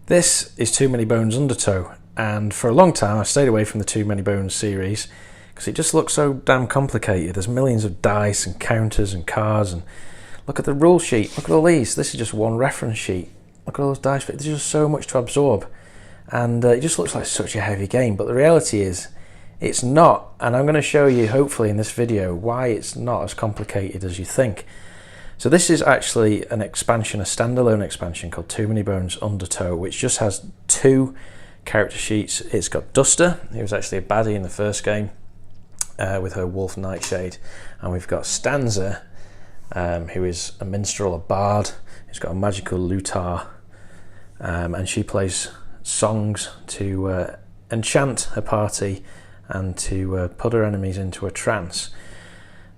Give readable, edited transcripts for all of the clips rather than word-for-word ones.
This is Too Many Bones Undertow, and for a long time I stayed away from the Too Many Bones series because it just looks so damn complicated. There's millions of dice and counters and cards, and look at the rule sheet, look at all these. This is just one reference sheet. Look at all those dice. There's just so much to absorb, and it just looks like such a heavy game, but the reality is it's not, and I'm going to show you hopefully in this video why it's not as complicated as you think. So this is actually an expansion, a standalone expansion called Too Many Bones Undertow, which just has 2 character sheets. It's got Duster, who was actually a baddie in the first game with her wolf nightshade, and we've got Stanza, who is a minstrel, a bard, who's got a magical lutar, and she plays songs to enchant her party and to put her enemies into a trance.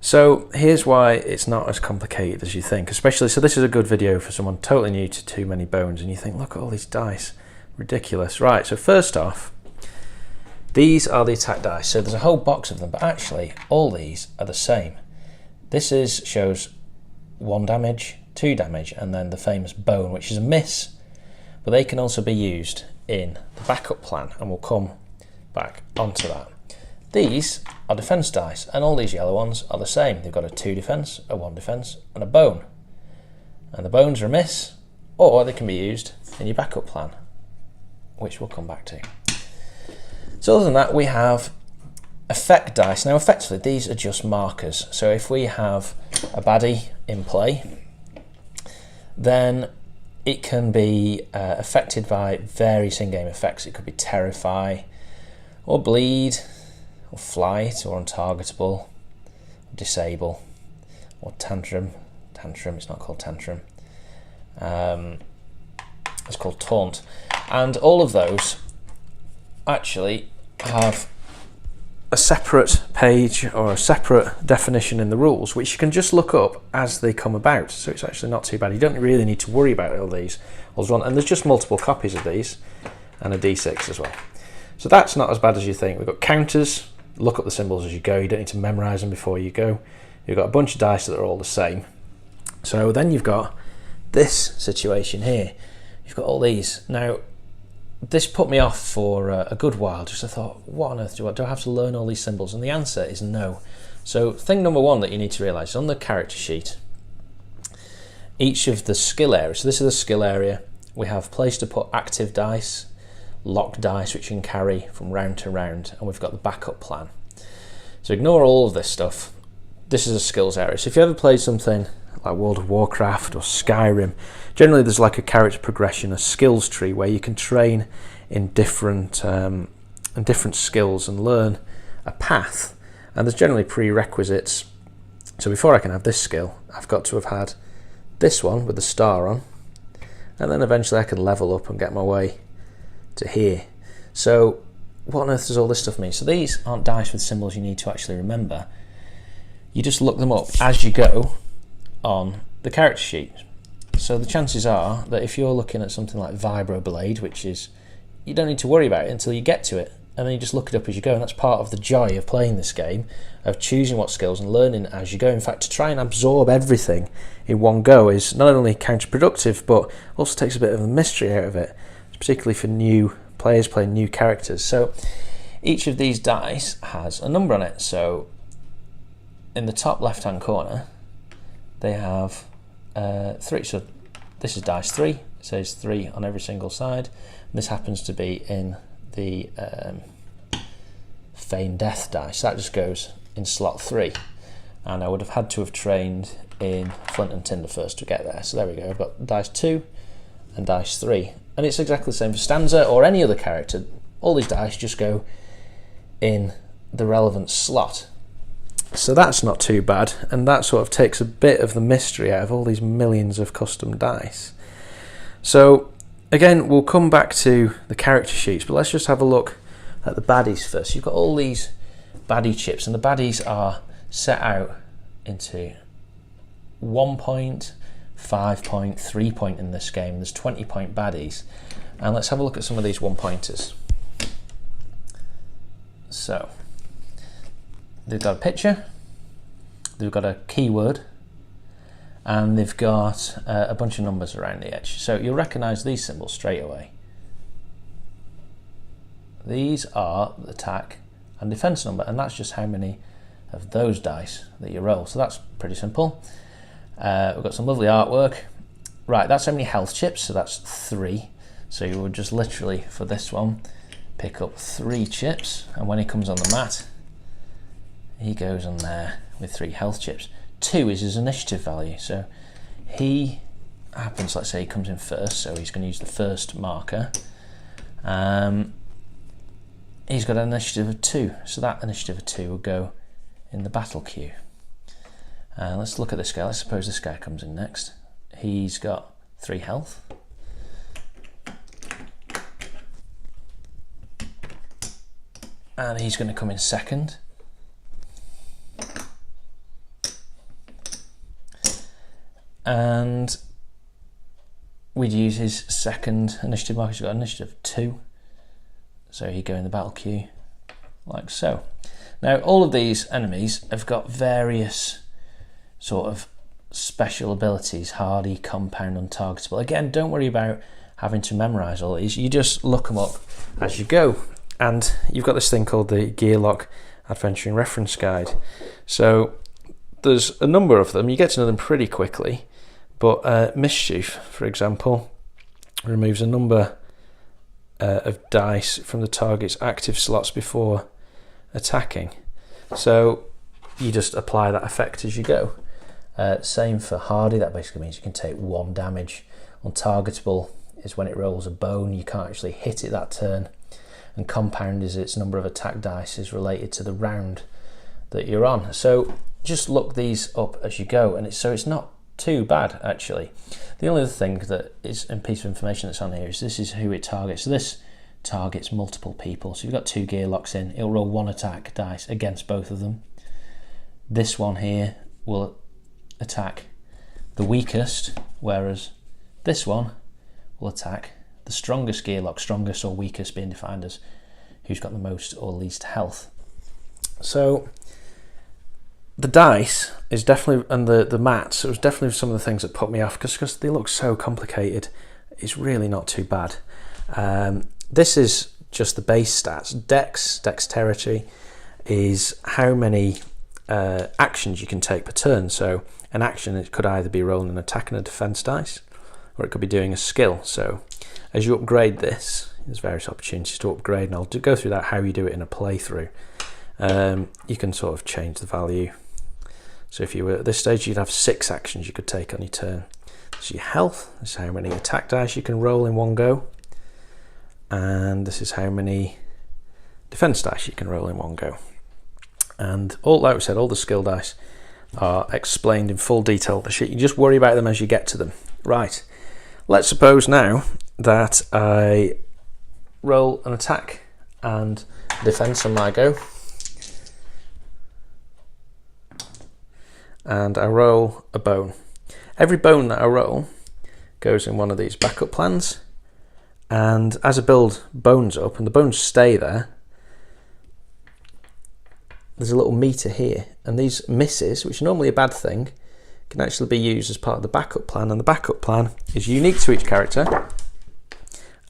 So here's why it's not as complicated as you think, especially, so this is a good video for someone totally new to Too Many Bones and you think, look at all these dice, ridiculous. Right, so first off, these are the attack dice. So there's a whole box of them, but actually all these are the same. This shows 1 damage, 2 damage, and then the famous bone, which is a miss, but they can also be used in the backup plan, and we'll come back onto that. These are defense dice, and all these yellow ones are the same. They've got a 2 defense, a 1 defense, and a bone. And the bones are a miss, or they can be used in your backup plan, which we'll come back to. So other than that, we have effect dice. Now effectively, these are just markers. So if we have a baddie in play, then it can be affected by various in-game effects. It could be terrify, or bleed, or flight, or untargetable, or disable, or tantrum. It's not called tantrum. It's called taunt. And all of those actually have a separate page or a separate definition in the rules, which you can just look up as they come about. So it's actually not too bad. You don't really need to worry about all these. And there's just multiple copies of these, and a D6 as well. So that's not as bad as you think. We've got counters. Look up the symbols as you go. You don't need to memorize them before you go. You've got a bunch of dice that are all the same. So then you've got this situation here. You've got all these. Now, this put me off for a good while. Just I thought, what on earth do I have to learn all these symbols? And the answer is no. So thing number 1 that you need to realize is on the character sheet, each of the skill areas. So this is the skill area. We have place to put active dice, locked dice, which you can carry from round to round, and we've got the backup plan. So ignore all of this stuff. This is a skills area. So if you ever played something like World of Warcraft or Skyrim, generally there's like a character progression, a skills tree where you can train in different skills and learn a path, and there's generally prerequisites. So before I can have this skill, I've got to have had this one with the star on, and then eventually I can level up and get my way to here. So what on earth does all this stuff mean? So these aren't dice with symbols you need to actually remember. You just look them up as you go on the character sheet. So the chances are that if you're looking at something like Vibroblade, which is, you don't need to worry about it until you get to it, and then you just look it up as you go, and that's part of the joy of playing this game, of choosing what skills and learning as you go. In fact, to try and absorb everything in one go is not only counterproductive, but also takes a bit of the mystery out of it, particularly for new players playing new characters. So each of these dice has a number on it. So in the top left hand corner they have 3. So this is dice 3. It says 3 on every single side. And this happens to be in the Feign Death dice. That just goes in slot 3, and I would have had to have trained in Flint and Tinder first to get there. So there we go. I've got dice 2 and dice 3. And it's exactly the same for Stanza or any other character. All these dice just go in the relevant slot. So that's not too bad, and that sort of takes a bit of the mystery out of all these millions of custom dice. So again, we'll come back to the character sheets, but let's just have a look at the baddies first. You've got all these baddie chips, and the baddies are set out into 1 point, 5 point, 3 point in this game. There's 20 point baddies, and let's have a look at some of these 1 pointers. So they've got a picture, they've got a keyword, and they've got a bunch of numbers around the edge. So you'll recognize these symbols straight away. these are the attack and defense number, and that's just how many of those dice that you roll. So that's pretty simple. We've got some lovely artwork. Right, that's how many health chips, so that's 3. So you would just literally, for this one, pick up 3 chips, and when he comes on the mat, he goes on there with 3 health chips. 2 is his initiative value, so he happens, let's say he comes in first, so he's going to use the first marker. He's got an initiative of 2, so that initiative of 2 will go in the battle queue. Let's look at this guy. Let's suppose this guy comes in next. He's got 3 health. And he's going to come in second. And we'd use his second initiative marker. He's got initiative 2. So he'd go in the battle queue like so. Now all of these enemies have got various sort of special abilities: hardy, compound, untargetable. Again, don't worry about having to memorize all these. You just look them up as you go. And you've got this thing called the Gearlock Adventuring Reference Guide. So there's a number of them. You get to know them pretty quickly. But Mischief, for example, removes a number of dice from the target's active slots before attacking. So you just apply that effect as you go. Same for Hardy. That basically means you can take 1 damage. Untargetable is when it rolls a bone. You can't actually hit it that turn. And compound is its number of attack dice is related to the round that you're on. So just look these up as you go, and it's not too bad actually. The only other thing that is a piece of information that's on here is this is who it targets. So this targets multiple people. So you've got 2 gearlocks in, it'll roll 1 attack dice against both of them. This one here will attack the weakest, whereas this one will attack the strongest gearlock, strongest or weakest being defined as who's got the most or least health. So the dice is definitely, and the mats, it was definitely some of the things that put me off because they look so complicated. It's really not too bad. This is just the base stats. Dexterity is how many actions you can take per turn. So an action, it could either be rolling an attack and a defense dice, or it could be doing a skill. So as you upgrade this, there's various opportunities to upgrade, and I'll go through that how you do it in a playthrough. You can sort of change the value. So if you were at this stage, you'd have 6 actions you could take on your turn. This is your health. This is how many attack dice you can roll in one go. And this is how many defense dice you can roll in one go. And all, like we said, all the skill dice are explained in full detail. The sheet, you just worry about them as you get to them. Right, let's suppose now that I roll an attack and defense on my go. And I roll a bone. Every bone that I roll goes in one of these backup plans, and as I build bones up and the bones stay there, there's a little meter here, and these misses, which are normally a bad thing, can actually be used as part of the backup plan, and the backup plan is unique to each character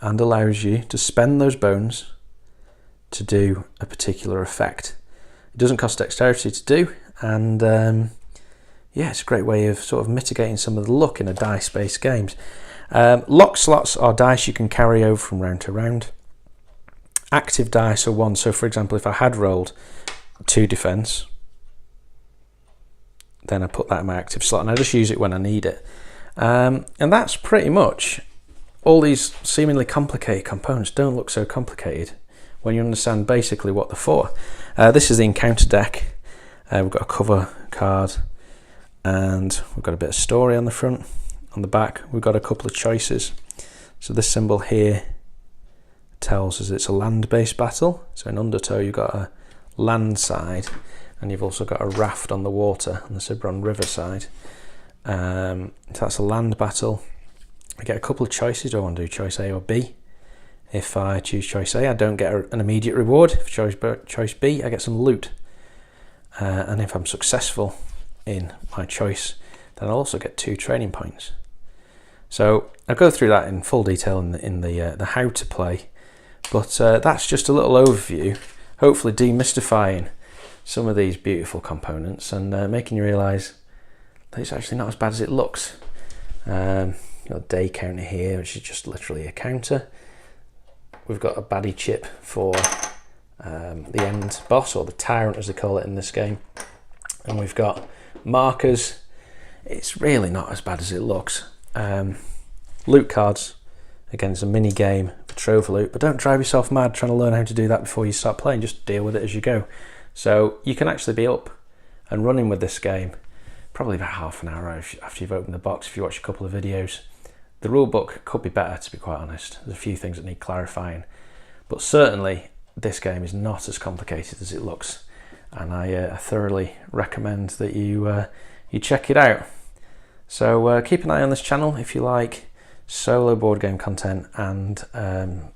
and allows you to spend those bones to do a particular effect. It doesn't cost dexterity to do, and yeah, it's a great way of sort of mitigating some of the luck in a dice-based games. Lock slots are dice you can carry over from round to round. Active dice are ones, so for example, if I had rolled 2 defense, then I put that in my active slot, and I just use it when I need it. And that's pretty much all. These seemingly complicated components don't look so complicated when you understand basically what they're for. This is the encounter deck. We've got a cover card, and we've got a bit of story on the front. On the back, we've got a couple of choices. So this symbol here tells us it's a land-based battle. So in Undertow, you've got a land side, and you've also got a raft on the water on the Ciberon River side. So that's a land battle. I get a couple of choices. Do I want to do choice A or B? If I choose choice A, I don't get an immediate reward. If I choose B, I get some loot. And if I'm successful in my choice, then I'll also get 2 training points. So I'll go through that in full detail in the how to play But that's just a little overview, hopefully demystifying some of these beautiful components and making you realise that it's actually not as bad as it looks. Day counter here, which is just literally a counter. We've got a baddie chip for the end boss, or the tyrant as they call it in this game. And we've got markers. It's really not as bad as it looks. Loot cards, again, it's a mini game for trove loot, but don't drive yourself mad trying to learn how to do that before you start playing. Just deal with it as you go. So you can actually be up and running with this game probably about half an hour after you've opened the box, if you watch a couple of videos. The rule book could be better, to be quite honest. There's a few things that need clarifying, but certainly this game is not as complicated as it looks, and I thoroughly recommend that you check it out. So keep an eye on this channel if you like solo board game content and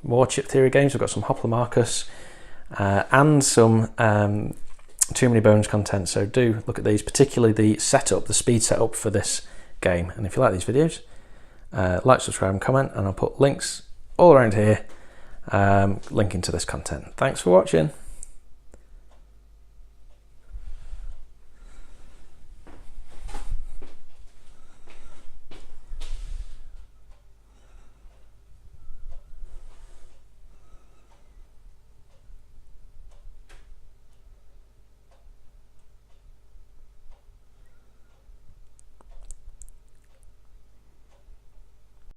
more chip theory games. We've got some Hopla Marcus and some Too Many Bones content, so do look at these, particularly the setup, the speed setup for this game. And if you like these videos, like, subscribe and comment, and I'll put links all around here linking to this content. Thanks for watching.